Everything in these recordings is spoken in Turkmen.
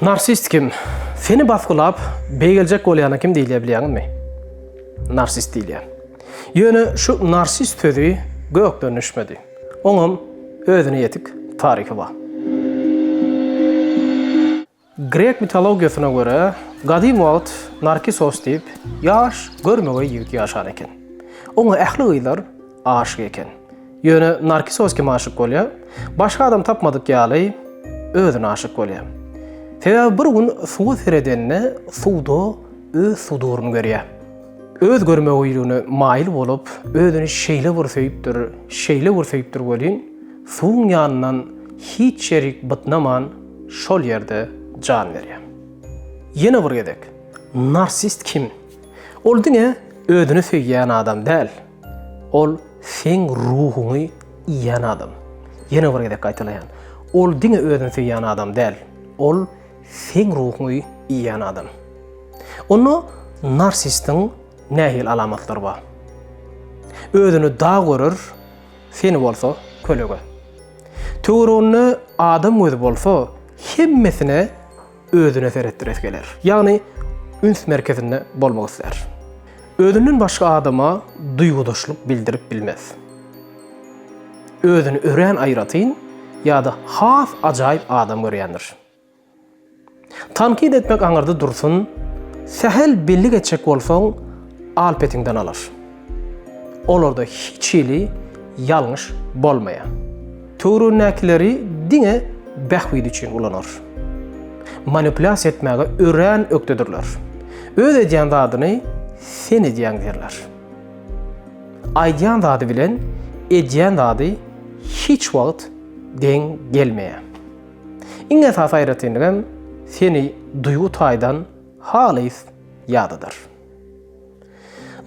Narsist kim? Seni baskılap, beýgeljek bolýany kim diýle bilýärmi? Narsist diýilýär. Ýöne şu narsist sözü gökden düşmedi. Oňam özüne ýetik tarihi bar. Grek mitologiýasyna görä, gadim wagt Narkisos diýip ýaş görmege ýigit ýaşar eken. Oňa ähli gyzlar aşyk eken. Ýöne Narkisos kim aşyk bolýar? Başga adam tapmadyk ýaly özüne aşyk bolýar. Sebäbi bir gün suw seredenine suwda öz suwduruny görýär. Öz görme oýluny maýyl bolup, özüni şeýle wursaýypdyr bolýan, suwun ýanyndan hiç şerik bytnaman şol ýerde jan berýär. Ýene bir gedek. Narsist kim? Ol diňe özüni söýýän adam däl. Ol sen ruhuny iýen adam. Ýene bir gedek aýtylaýan. Ol diňe özüni söýýän adam däl. Ol sen ruhuny iýen adam. Onu narsistin nähil alamatlary bar. Özüni dag görür, seni bolsa kölege. Töwereni adam özü bolsa hemmesine özüne seretdirip geler. Ýagny üns merkezinde bolmak ister. Özünden başga adama duýgudaşlyk bildirip bilmez. Özüni ören aýratyn ýa-da has ajaýyp adam görýändir. Tankid etmek aňyrda dursun, sehel belli geçecek bolsaň alpetiňden alar. Olarda hiç ýyly ýalňyş bolmaýar. Töwrenäkleri diňe bähwidi üçin ulanar. Manipulasiýa etmäge ören ökdedirler. Öz edýän zadyny sen edýän derler. Aýdýan zady bilen edýän zady hiç wagt deň gelmeýär. Iň esas aýratynlygam seni duýgu taýdan halys ýadydyr.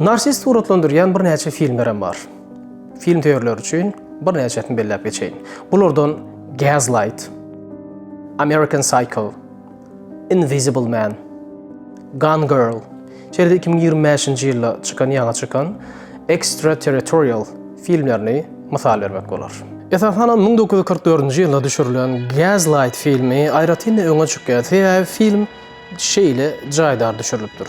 Narsist suratlandyrýan bir näçe filmler bar. Film teorileri üçin bir näçesini belläp geçeýin. Bulardan Gaslight, American Psycho, Invisible Man, Gone Girl, 2025-nji ýylda çykan Extraterritorial filmlerini mysal bermek bolar. Esasen 1944-nji ýylda düşürilen Gaslight filmi aýratynda öňe çykýar. Film şeýle jaýdar düşürilipdir.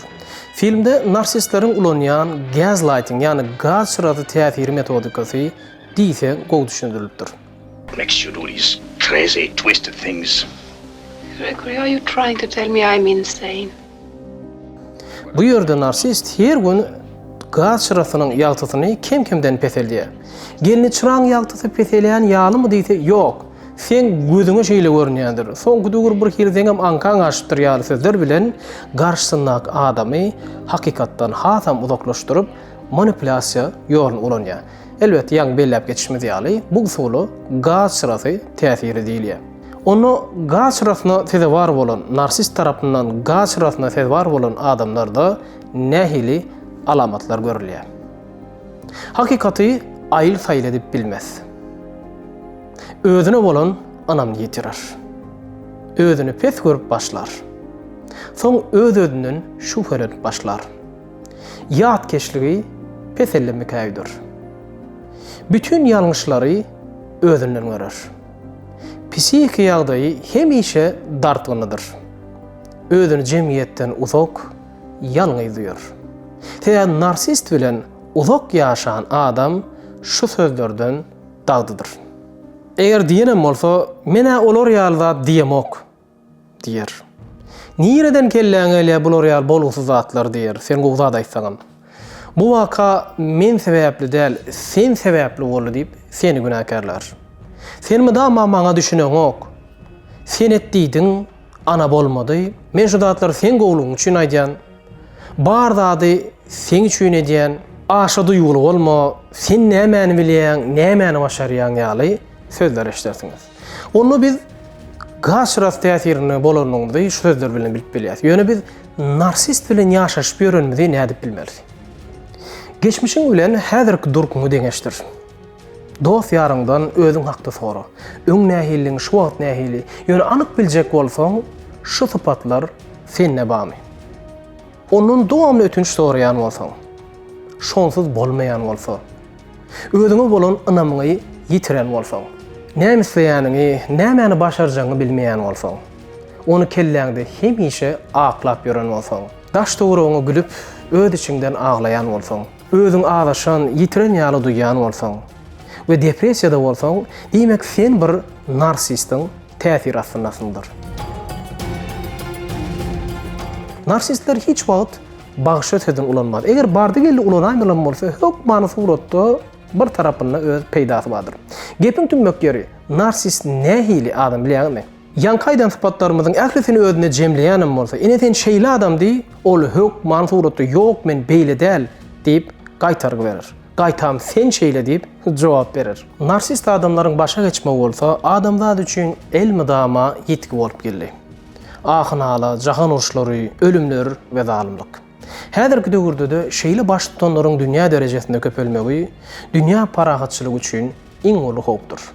Filmde narsistlerin ulanyan gaslighting yani gaz şıratı täsiri metodikasy diýse gowy düşündirilipdir. Makes you do these crazy, twisted things. Gregory, are you trying to tell me I'm insane? Bu ýerde narsist her gün gaz şıratynyň ýaltysyny kim-kimden peseldiýär. Gelini çıraň ýaltysy peselýän ýalymy diýse, ýok. Sen gözüňe şeýle görünýändir. Soňky döwür bir hirdeňem ankaň açypdyr ýaly sözler bilen garşysyndaky adamy hakykatdan hasam uzaklaşdyryp manipulasiýa ýoluna ulanýar. Elbetde ýa belläp geçişmez ýaly bu usuly gaz şıraty täsiri diýilýär. Onu gaz şıratyna seze bar bolan narsist tarapyndan gaz şıratyna seze bar bolan adamlarda nähili alamatlar görülýär. Hakykaty aýyl saýl edip bilmez. Özüne bolan anamny ýetirer. Özüni pes görüp başlar. Soň öz-özünden şüphelenip başlar. Ýatkeşligi pesellenmek aýdyr. Bütün ýalňyşlary özünden görer. Psihiki ýagdaýy hemişe dartgynydyr. Özüni jemgyýetden uzak, ýalňyz duýar. Täze narsist bilen uzak ýaşan adam şu sözlerden dagdydyr. Eger diýenem bolsa, mene olar ýalda diýemok diýer. Nireden kelläňe bular ýal boluksuz zatlar diýer. Sen gowy zat aýtsaňam. Bu waka men sebäpli däl, sen sebäpli boldy diýip seni günäkärler. Sen mi da maňa düşüneňok? Sen etdiň, ana bolmady. Men şu zatlar sen gowluň üçin aýdýan. Bar zady sen üçin edýän. Aşa duýguly bolma. Sen nämäni bilýän, nämäni başarýan ýaly sözler eşdersiňiz. Onu biz gaz şıraty täsirini bolanyndy şu sözler bilen bilip bilýäris. Ýöne biz narsist bilen ýaşaşyp ýörenmedi nädip bilmeris. Geçmişiň bilen häzirki durkuňy deňeşdir. Dost ýaryndan özüň hakda sora. Öň nähiliň şu wagt nähili. Ýöne anyk biljek bolsaň şu sypatlar senne bamy. Onun dowamly ötünç soraýan bolsaň, şonsuz bolmaýan bolsa, özüňe bolan ynamyňy ýitiren bolsaň, näme isleýäniňi, nämäni başarjagyňy bilmeýän bolsaň, onu kelläňde hemişe aklap ýören bolsaň, daş dogruňy gülüp öz içinden ağlayan bolsaň, özüň ağlaşan, ýitiren ýaly duýan bolsaň we depressiýada bolsaň, diýmek sen bir narsistin täsir astyndasyňdyr. Narsistler hiç wagt bagşat eden ulanmaz. Eger bardy geldi ulanaýmalan bolsa, hök manysy uratda bir tarapynda öz peýdasy bardyr. Gepiň tümmek ýeri, narsist nähili adam bilýärmi? Ýankaýdan sypatlarymyzyň ählisini özüne jemleýänem bolsa, ene sen şeýle adamdy, ol hök manysy uratda ýok men beýle däl diýip gaýtargy berer. Gaýtam sen şeýle diýip jogap berer. Narsist adamlaryň başa geçmek bolsa, adamlar üçin elmydama ýetki bolup geldi. Ahynala, jahan uruşlary, ölümler we zalymlyk. Häzirki döwürde şeýle baş tutanlaryň dünýä derejesinde köpelmegi, dünýä parahatçylygy üçin iň uly howpdur.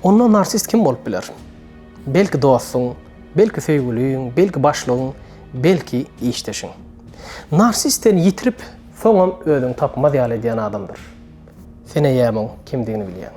Onda narsist kim bolup biler? Belki dostuň, belki söýgüliň, belki başlygyň, belki işdeşiň. Narsisten ýitirip soňam özüň tapmaz ýaly edýän adamdyr. Sene ýa-da kimdigini bilýän.